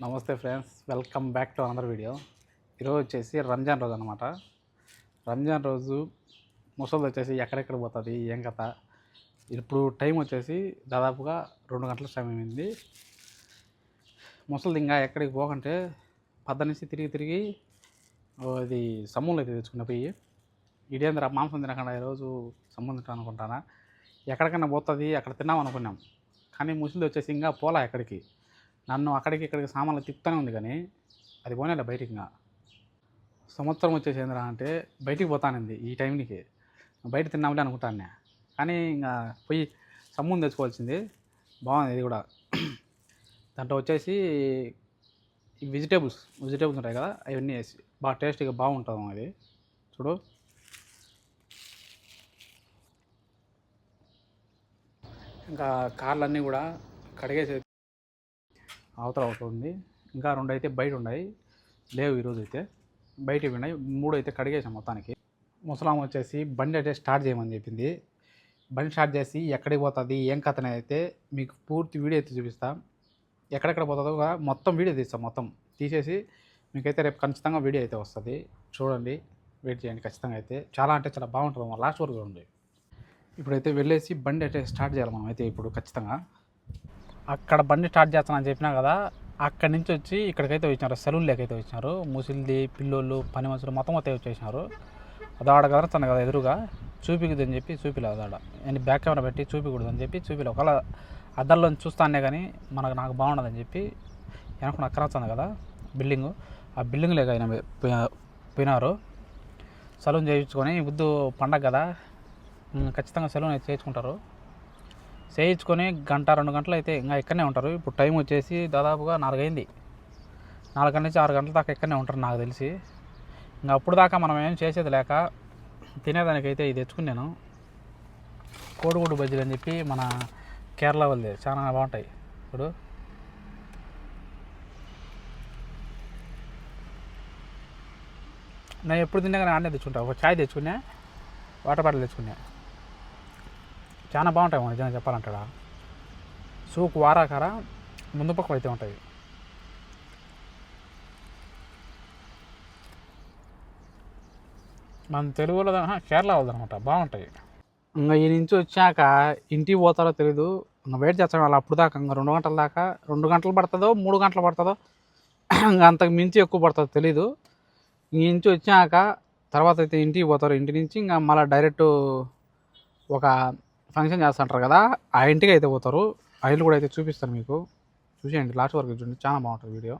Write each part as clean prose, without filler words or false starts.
నమస్తే friends, welcome back to another video. ఈరోజు వచ్చేసి రంజాన్ రోజు అనమాట. రంజాన్ రోజు ముసలిది వచ్చేసి ఎక్కడెక్కడ పోతుంది, ఏం కథ. ఇప్పుడు టైం వచ్చేసి దాదాపుగా 2 గంటల సమయం అయింది. ముసలిది ఇంకా ఎక్కడికి పోకంటే నుంచి తిరిగి ఇది సమ్ములు అయితే తెచ్చుకున్న పోయి ఇదేంద్ర మాంసం తినకుండా ఈరోజు సమ్ములు తింటాను అనుకుంటానా. ఎక్కడికైనా పోతుంది, అక్కడ తిన్నాం అనుకున్నాం. కానీ ముసలిది వచ్చేసి ఇంకా పోలా ఎక్కడికి. నన్ను అక్కడికి ఇక్కడికి సామాన్లు తిప్పుతూనే ఉంది, కానీ అది పోనేలే బయటికి. ఇంకా సంవత్సరం వచ్చేసి ఏంద్రా అంటే బయటికి పోతానంది ఈ టైంకి. బయట తిన్నాంలే అనుకుంటాను, కానీ ఇంకా పోయి సమ్ముని తెచ్చుకోవాల్సింది. బాగుంది ఇది కూడా. దాంట్లో వచ్చేసి ఈ వెజిటేబుల్స్ ఉంటాయి కదా, అవన్నీ వేసి బాగా టేస్టీగా బాగుంటుంది అది. చూడు, ఇంకా కార్లన్నీ కూడా కడిగేసి అవతల అవుతుంది. ఇంకా 2 అయితే బయట ఉన్నాయి, లేవు ఈరోజు అయితే. బయటవి ఉన్నాయి, 3 అయితే కడిగేసాం మొత్తానికి. ముసలాం వచ్చేసి బండి అయితే స్టార్ట్ చేయమని చెప్పింది. బండి స్టార్ట్ చేసి ఎక్కడికి పోతుంది, ఏం కథనే అయితే మీకు పూర్తి వీడియో అయితే చూపిస్తాం. ఎక్కడెక్కడ పోతుందో మొత్తం వీడియో తీస్తాం. మొత్తం తీసేసి మీకైతే రేపు ఖచ్చితంగా వీడియో అయితే వస్తుంది. చూడండి, వెయిట్ చేయండి. ఖచ్చితంగా అయితే చాలా అంటే చాలా బాగుంటుంది. లాస్ట్ వరకు చూడండి. ఇప్పుడైతే వెళ్ళేసి బండి అయితే స్టార్ట్ చేయాలి మనం అయితే ఇప్పుడు ఖచ్చితంగా. అక్కడ బండి స్టార్ట్ చేస్తానని చెప్పినా కదా, అక్కడి నుంచి వచ్చి ఇక్కడికైతే వచ్చినారు. సెలూన్ లేకైతే వచ్చినారు. ముసిలిది, పిల్లోళ్ళు, పని మనుషులు మొత్తం వచ్చేసినారు. అది ఆడ కదరుతాను కదా ఎదురుగా, చూపికూడదని చెప్పి చూపిలేదు. ఆడ నేను బ్యాక్ కెమెరా పెట్టి చూపికూడదని చెప్పి చూపిలే. ఒకవేళ అద్దాల్లో చూస్తానే కానీ నాకు బాగుండదని చెప్పి వెనక అక్కరవుతుంది కదా బిల్డింగు, ఆ బిల్డింగ్ లేక ఆయన పోయినారు. సెలూన్ చేయించుకొని బుద్ధు పండగ కదా, ఖచ్చితంగా సెలూన్ అయితే చేయించుకుంటారు. చేయించుకొని 1-2 గంటలు అయితే ఇంకా ఇక్కడనే ఉంటారు. ఇప్పుడు టైం వచ్చేసి దాదాపుగా 4 అయింది. 4 గంటల నుంచి 6 గంటల దాకా ఇక్కడనే ఉంటారు నాకు తెలిసి. ఇంకా అప్పుడు దాకా మనం ఏం చేసేది లేక తినేదానికైతే ఇది తెచ్చుకున్నాను. కోడిగుడ్డు బజ్జీలు అని చెప్పి మన కేరళ వాళ్ళది, చాలా బాగుంటాయి. ఇప్పుడు నేను ఎప్పుడు తిన్నా కానీ ఆడనే తెచ్చుకుంటా. ఒక చాయ్ తెచ్చుకున్నా, వాటర్ బాటిల్ తెచ్చుకున్నా. చాలా బాగుంటాయి నిజంగా చెప్పాలంటాడా. సూప్ వారాకార ముందు పక్కన అయితే ఉంటాయి. మన తెలుగులో కేరళ వాళ్ళదనమాట, బాగుంటాయి. ఇంకా ఈ నుంచి వచ్చాక ఇంటికి పోతారో తెలీదు. ఇంకా వెయిట్ చేస్తాం వాళ్ళు అప్పుడు దాకా. ఇంకా 2 గంటల దాకా, 2 గంటలు పడుతుందో 3 గంటలు పడుతుందో, ఇంకా అంతకు మించి ఎక్కువ పడుతుందో తెలీదు. ఈ నుంచి వచ్చాక తర్వాత అయితే ఇంటికి పోతారు. ఇంటి నుంచి ఇంకా మళ్ళీ డైరెక్ట్ ఒక ఫంక్షన్ చేస్తుంటారు కదా, ఆ ఇంటికి అయితే పోతారు. ఆ ఇల్లు కూడా అయితే చూపిస్తాను మీకు, చూసేయండి. లాస్ట్ వరకు చూడండి, చాలా బాగుంటుంది వీడియో.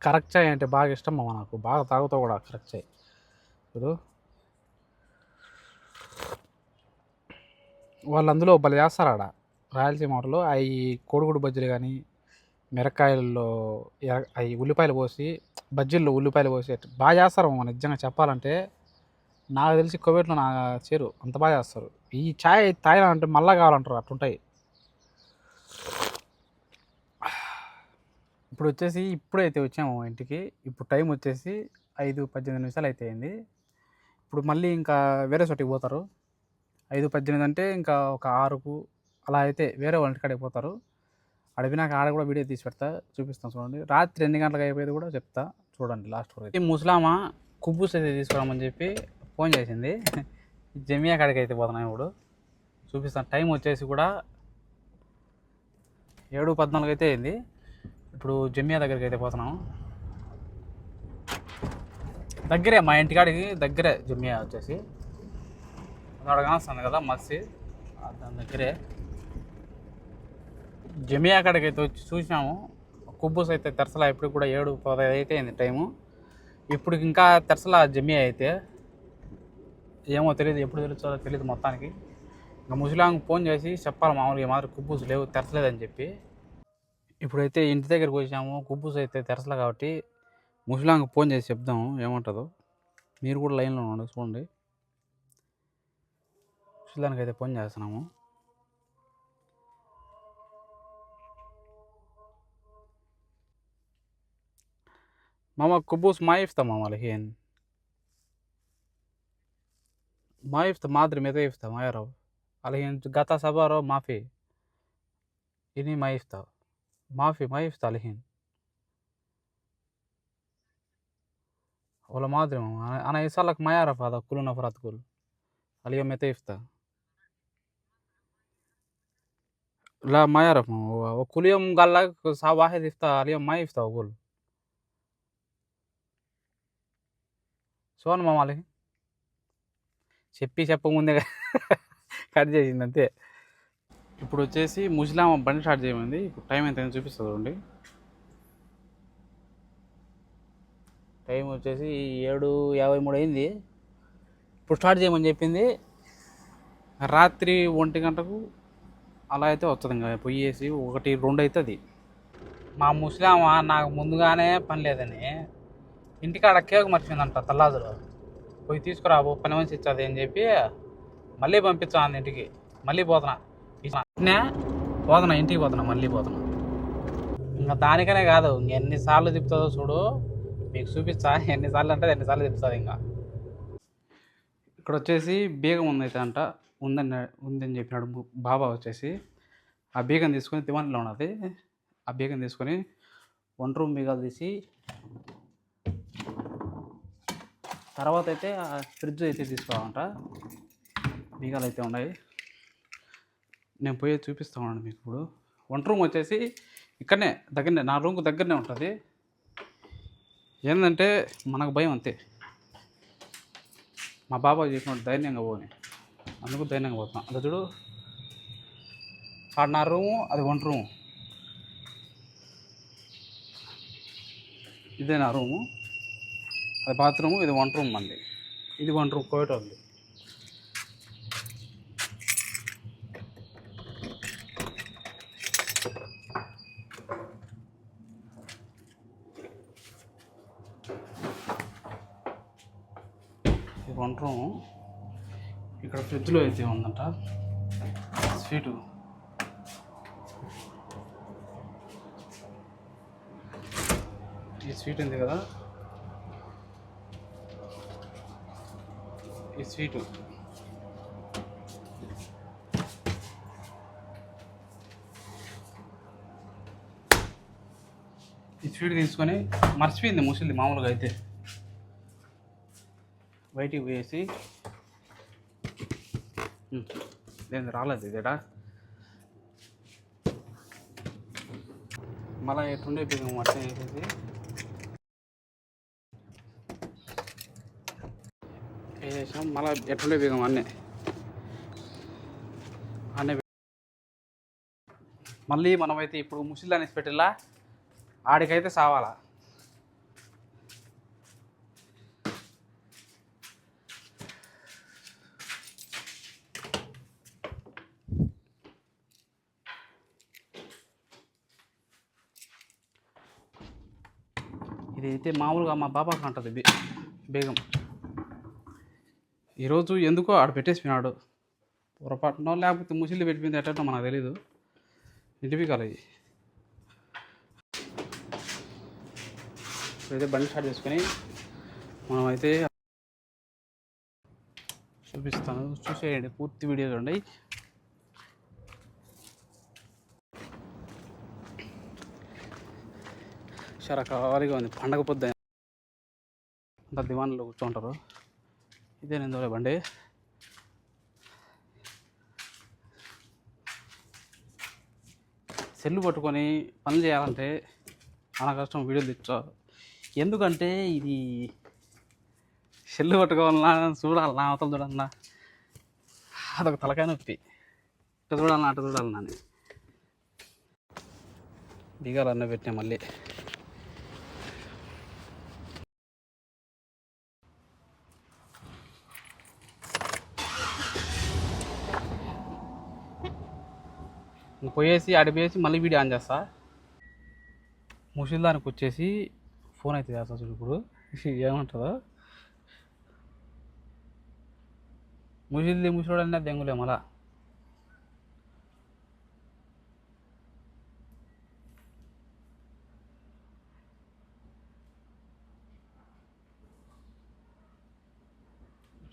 కరెక్ట్ చాయ్ అంటే బాగా ఇష్టం నాకు, బాగా తాగుతావు కూడా కరెక్ట్ చాయ్. ఇప్పుడు వాళ్ళు అందులో భలే చేస్తారు ఆడ రాయలసీమ హోటల్లో. అవి కోడిగుడ్డు బజ్జీలు కానీ, మిరకాయల్లో అవి ఉల్లిపాయలు పోసి, బజ్జీల్లో ఉల్లిపాయలు పోసి బాగా చేస్తారు. నిజంగా చెప్పాలంటే నాకు తెలిసి కోవిడ్లో నా చేరు అంత బాగా చేస్తారు. ఈ ఛాయ్ తాగాలంటే మళ్ళా కావాలంటారు, అట్లుంటాయి. ఇప్పుడు వచ్చేసి ఇప్పుడైతే వచ్చాము ఇంటికి. ఇప్పుడు టైం వచ్చేసి 5:18 నిమిషాలు అయితే అయింది. ఇప్పుడు మళ్ళీ ఇంకా వేరే చోటికి పోతారు. 5:18 అంటే ఇంకా ఒక 6కు అలా అయితే వేరే వాళ్ళ ఇంటికాడికి పోతారు. అడిగినాక ఆడ కూడా వీడియో తీసి పెడతా, చూపిస్తాను చూడండి. రాత్రి ఎన్ని గంటలకు అయిపోయేది కూడా చెప్తా, చూడండి లాస్ట్ వరకు. ఈ ముస్లామా కుబ్బూస్ అయితే తీసుకురామని చెప్పి ఫోన్ చేసింది. జమియా కాడికి అయితే పోతున్నాం ఇప్పుడు, చూపిస్తాను. టైం వచ్చేసి కూడా 7:14 అయితే అయింది. ఇప్పుడు జమియా దగ్గరికి అయితే పోతున్నాము. దగ్గరే, మా ఇంటికాడికి దగ్గరే జమియా వచ్చేసి. అక్కడ కాస్తుంది కదా మసీద్, దాని దగ్గరే జమియా కాడికి అయితే వచ్చి చూసినాము. కుబ్బూస్ అయితే తెరసలా. ఇప్పుడు కూడా 7:15 అయితే అయింది టైము. ఇప్పుడు ఇంకా తెరసలా జమియా అయితే. ఏమో తెలియదు, ఎప్పుడు తెలుస్తుందో తెలియదు మొత్తానికి. ఇంకా ముసలాంగ్ ఫోన్ చేసి చెప్పాలి మామూలుగా మాత్రం కుబ్బూస్ లేవు, తెరచలేదని చెప్పి. ఇప్పుడైతే ఇంటి దగ్గరికి వచ్చాము. కుబ్బూస్ అయితే తెరసలే కాబట్టి ముసలాంగ్ ఫోన్ చేసి చెప్దాము ఏముంటుందో. మీరు కూడా లైన్లో ఉండండి, చూడండి. ముసలానికి అయితే ఫోన్ చేస్తున్నాము. ماما كبوس ما يفتح ماما الحين ما يفتح ما أدري متى يفتح ما يعرف الحين قطع سبارة ما في إني ما يفتح ما يفتح الحين ولا ما ادري ماما، انا يصير لك ما يعرف هذا كل نفرات تقول اليوم متى يفطر. لا ما يعرف ماما، هو كل يوم قال لك الساعة واحد يفطر، اليوم ما يفطر اقول. సోను మామలకి చెప్పకముందే కట్ చేసింది అంతే. ఇప్పుడు వచ్చేసి ముసలామ బండి స్టార్ట్ చేయమంది. ఇప్పుడు టైం ఎంత అయిందో చూపిస్తుంది చూడండి. టైం వచ్చేసి 7:53 అయింది. ఇప్పుడు స్టార్ట్ చేయమని చెప్పింది. రాత్రి 1 గంటకు అలా అయితే వస్తుంది. ఇంకా పొయ్యేసి 1, 2 అవుతుంది. మా ముసలామ నాకు ముందుగానే పని లేదని ఇంటికాడ కేక్ మర్చిపోయిందంట తల్లాదులో. పోయి తీసుకురాబో, పని మనిషి ఇచ్చది అని చెప్పి మళ్ళీ పంపించాను ఇంటికి. మళ్ళీ పోతున్నా ఇంటికి పోతున్నా, మళ్ళీ పోతున్నా. ఇంకా దానికనే కాదు, ఎన్నిసార్లు తిప్పుతుందో చూడు, మీకు చూపించా. ఎన్నిసార్లు అంటే ఎన్నిసార్లు తిప్పుతుంది. ఇంకా ఇక్కడ వచ్చేసి బీగం ఉందైతే అంట, ఉందని చెప్పినాడు బాబా. వచ్చేసి ఆ బీగం తీసుకొని దివాన్లో ఉన్నది. ఆ బీగం తీసుకొని 1 రూమ్ బీగాలు తీసి తర్వాత అయితే ఆ ఫ్రిడ్జ్ అయితే తీసుకోవాలంట. బీగాలు అయితే ఉన్నాయి, నేను పోయి చూపిస్తా ఉన్నాను మీకు. ఇప్పుడు 1 రూమ్ వచ్చేసి ఇక్కడనే దగ్గరనే, నా రూమ్కి దగ్గరనే ఉంటుంది. ఏంటంటే మనకు భయం అంతే. మా బాబా చెప్పినట్టు ధైర్యంగా పోని, అందుకు ధైర్యంగా పోతున్నాం. అది చూడు, ఆడ నా రూము, అది 1 రూము. ఇదే నా రూము, అది బాత్రూము, ఇది 1 రూమ్ అండి. ఇది 1 రూమ్ కోయట ఉంది. ఇది 1 రూము. ఇక్కడ ఫ్రిడ్జ్లో అయితే ఉందంట స్వీటు. ఈ స్వీట్ ఉంది కదా, ఈ స్వీటు తీసుకొని మర్చిపోయింది ముసలిది. మామూలుగా అయితే బయటికి పోయేసి నేను రాలేదు ఇదేడా. మళ్ళీ ఎట్టుండే బియ్యం మొత్తం వేసేసాం. మళ్ళీ ఎట్టుండే బియ్యం అన్నీ మళ్ళీ మనమైతే ఇప్పుడు ముసిల్ అనేసి పెట్టిలా, ఆడికైతే సావాలా. ఇదైతే మామూలుగా మా బాబాకు అంటుంది బేగం. ఈరోజు ఎందుకో ఆడ పెట్టేసిపోయినాడు పొరపాటునో, లేకపోతే ముసిలి పెట్టిపోయింది ఎట్టో మనకు తెలీదు. ఇంటికి కాలేదు. ఇప్పుడైతే బండి స్టార్ట్ చేసుకొని మనమైతే చూపిస్తాను, చూసేయండి. పూర్తి వీడియో చూడండి. చాలా ఖాళీగా ఉంది, పండగ పొద్దు అంత దివాన్లో కూర్చుంటారు. ఇదే నేను బండి. సెల్లు పట్టుకొని పని చేయాలంటే చాలా కష్టం. వీడియోలు తెచ్చా, ఎందుకంటే ఇది సెల్లు పట్టుకోవాలన్నా, చూడాలన్నా, అవతల చూడాలన్నా అదొక తలకాయ నొప్పి. ఇటు చూడాలన్నా, అటు చూడాలన్నా అని దిగాలన్న పెట్టినా. మళ్ళీ పోయేసి ఆడిపోయేసి మళ్ళీ వీడియో ఆన్ చేస్తా. ముసిల్ దానికి వచ్చేసి ఫోన్ అయితే చేస్తా చూడు. ఇప్పుడు ఏమంటుందో ముసిలోడన్నా దెంగులే. మళ్ళా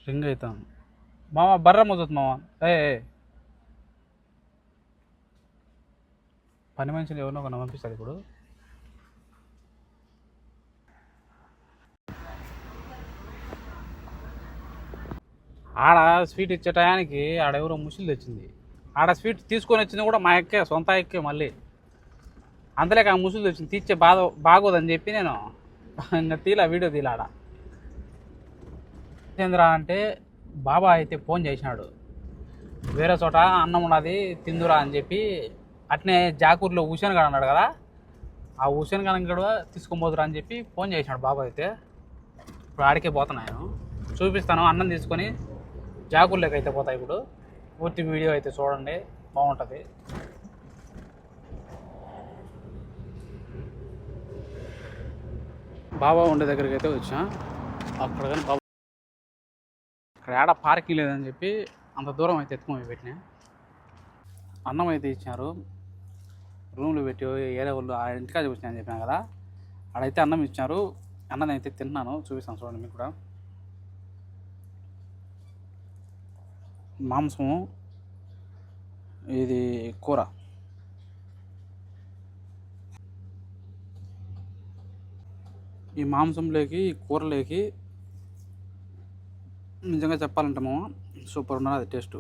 రింగ్ అవుతాం. మామ బర్ర మోతుంది మామ. పని మనుషులు ఎవరినో ఒకరిని పంపిస్తారు. ఇప్పుడు ఆడ స్వీట్ ఇచ్చే టయానికి ఆడెవరో ముసిలి తెచ్చింది. ఆడ స్వీట్ తీసుకొని వచ్చింది కూడా మా ఎక్కే, సొంత ఎక్కే. మళ్ళీ అంతలేక ఆ ముసులు తెచ్చింది, తీర్చే బాగోదని చెప్పి నేను ఇంకా వీడియో తీలా. ఆడ చంద్ర అంటే బాబా అయితే ఫోన్ చేసినాడు, వేరే చోట అన్నం ఉన్నది తిందురా అని చెప్పి. అట్నే జాకూర్లో హుసేన్ గాడు అన్నాడు కదా, ఆ హుసేన్ గాని కూడా తీసుకొని అని చెప్పి ఫోన్ చేసినాడు బాబా అయితే. ఇప్పుడు ఆడికే పోతున్నాను, చూపిస్తాను. అన్నం తీసుకొని జాకూర్లోకి అయితే పోతాయి. ఇప్పుడు పూర్తి వీడియో అయితే చూడండి, బాగుంటుంది. బాబా ఉండే దగ్గరికి అయితే వచ్చా. అక్కడ కానీ బాబా అక్కడ ఏడ పార్కింగ్ లేదని చెప్పి అంత దూరం అయితే ఎత్తుకొని పెట్టినా. అన్నం అయితే ఇచ్చినారు, రూమ్లో పెట్టి ఏరే వాళ్ళు ఆ ఇంటికాడ వచ్చినా అని చెప్పినా కదా, ఆడైతే అన్నం ఇచ్చినారు. అన్నం అయితే తింటున్నాను, చూపిస్తాను చూడండి మీకు కూడా. మాంసము, ఇది కూర. ఈ మాంసంలోకి కూరలోకి నిజంగా చెప్పాలంటే సూపర్ ఉన్నది అది టేస్ట్.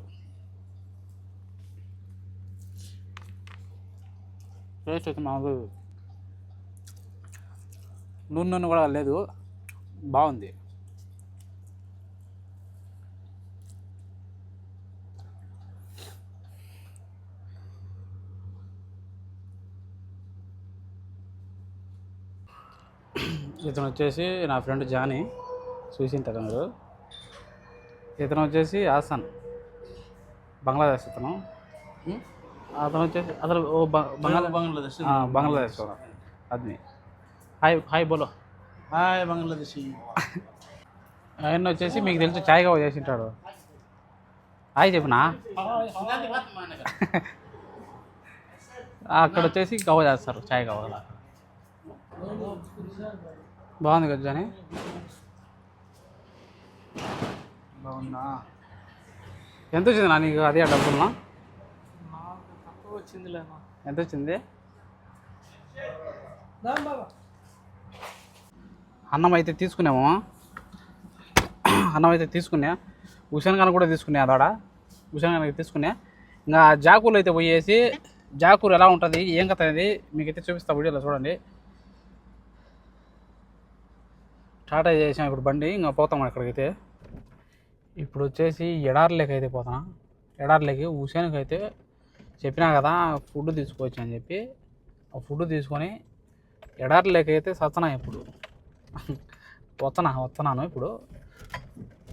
అయితే మాకు నూనె కూడా లేదు, బాగుంది. ఇతను వచ్చేసి నా ఫ్రెండ్ జానీ, చూసింటారు మీరు. ఇతను వచ్చేసి ఆసన్, బంగ్లాదేశ్. అతను వచ్చేసి అతను బంగ్లాదేశ్ అది. హాయ్ హాయ్ బోలో. హాయ్ బంగ్లాదేశీ. ఆయన వచ్చేసి మీకు తెలుసు చాయ్ కావ చేసింటాడు. హాయ్ చెప్పినా. అక్కడ వచ్చేసి గవ చేస్తారు, చాయ్ గవ. బాగుంది కదా జానీ? బాగుందా? ఎంత వచ్చింది నా నీకు అదే డబ్బులునా? తక్కువ వచ్చిందిలే. ఎంత వచ్చింది? అన్నం అయితే తీసుకున్నాము, అన్నం అయితే తీసుకున్నా. హుసేన్ ఖాన్ కూడా తీసుకున్నా, అదాడ హుసేన్ ఖాన్ తీసుకున్నా. ఇంకా జాకూర్లో అయితే పోయేసి జాకూర్ ఎలా ఉంటుంది ఏం కథ అనేది మీకైతే చూపిస్తా, వీడియోలో చూడండి. టాటా చేసాం ఇప్పుడు బండి, ఇంకా పోతాం అక్కడికైతే. ఇప్పుడు వచ్చేసి ఎడార్లేకి అయితే పోతాం. ఎడార్లేకి హుసేన్కి అయితే చెప్పినా కదా ఫుడ్ తీసుకోవచ్చు అని చెప్పి, ఆ ఫుడ్ తీసుకొని ఎడార్లేకి అయితే సత్తనా. ఇప్పుడు వస్తున్నాను. ఇప్పుడు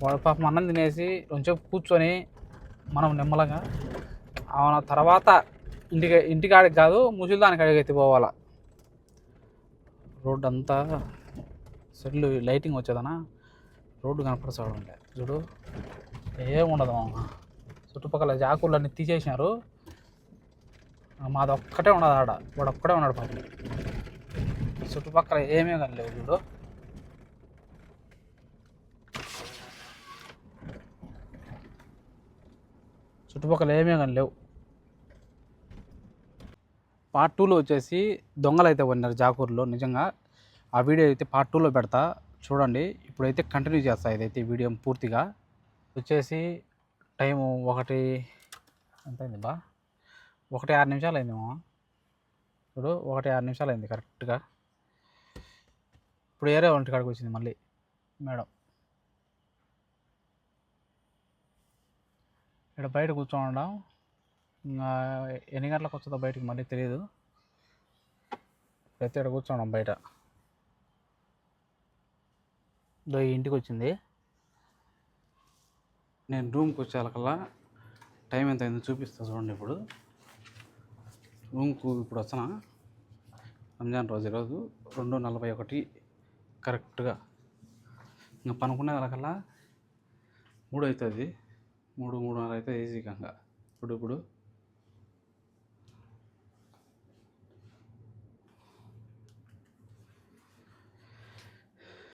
వాడు పాపం అన్నం తినేసి కొంచెం కూర్చొని మనం నిమ్మలంగా ఆ తర్వాత ఇంటికాడికి కాదు ముసిల్దానికి అడిగైతే పోవాలా. రోడ్డు అంతా సెట్లు లైటింగ్ వచ్చేదనా, రోడ్డు కనపడసాడు ఉండే చూడు, ఏముండదు. చుట్టుపక్కల జాకులన్నీ తీసేసినారు, మాది ఒక్కటే ఉండదు ఆడ. వాడు ఒక్కడే ఉన్నాడు పాపం, చుట్టుపక్కల ఏమీ కానీ లేవు చూడు. చుట్టుపక్కల ఏమీ కానీ లేవు. పార్ట్ 2లో వచ్చేసి దొంగలు అయితే ఉన్నారు జాకూర్లో. నిజంగా ఆ వీడియో అయితే పార్ట్ 2లో పెడతా, చూడండి. ఇప్పుడైతే కంటిన్యూ చేస్తా ఇదైతే వీడియో పూర్తిగా. వచ్చేసి టైము 1 ఎంత అయింది 1:06 నిమిషాలు అయిందేమో ఇప్పుడు. 1:06 నిమిషాలు అయింది కరెక్ట్గా. ఇప్పుడు ఏరే ఒంటి కాడికి వచ్చింది మళ్ళీ మేడం. ఇక్కడ బయట కూర్చోండం, ఇంకా ఎన్ని గంటలకు వస్తుందో బయటకు మళ్ళీ తెలియదు. ఇప్పుడైతే ఇక్కడ కూర్చోండం బయట. ఈ ఇంటికి వచ్చింది. నేను రూమ్కి వచ్చేకల్లా టైం ఎంత అయిందో చూపిస్తా చూడండి. ఇప్పుడు రూమ్కు ఇప్పుడు వస్తున్నా. రంజాన్ రోజు ఈరోజు 2:41 కరెక్ట్గా. ఇంకా పనుకునే వాళ్ళకల్లా 3 అవుతుంది, 3:30 అయితే ఈజీగా. ఇప్పుడు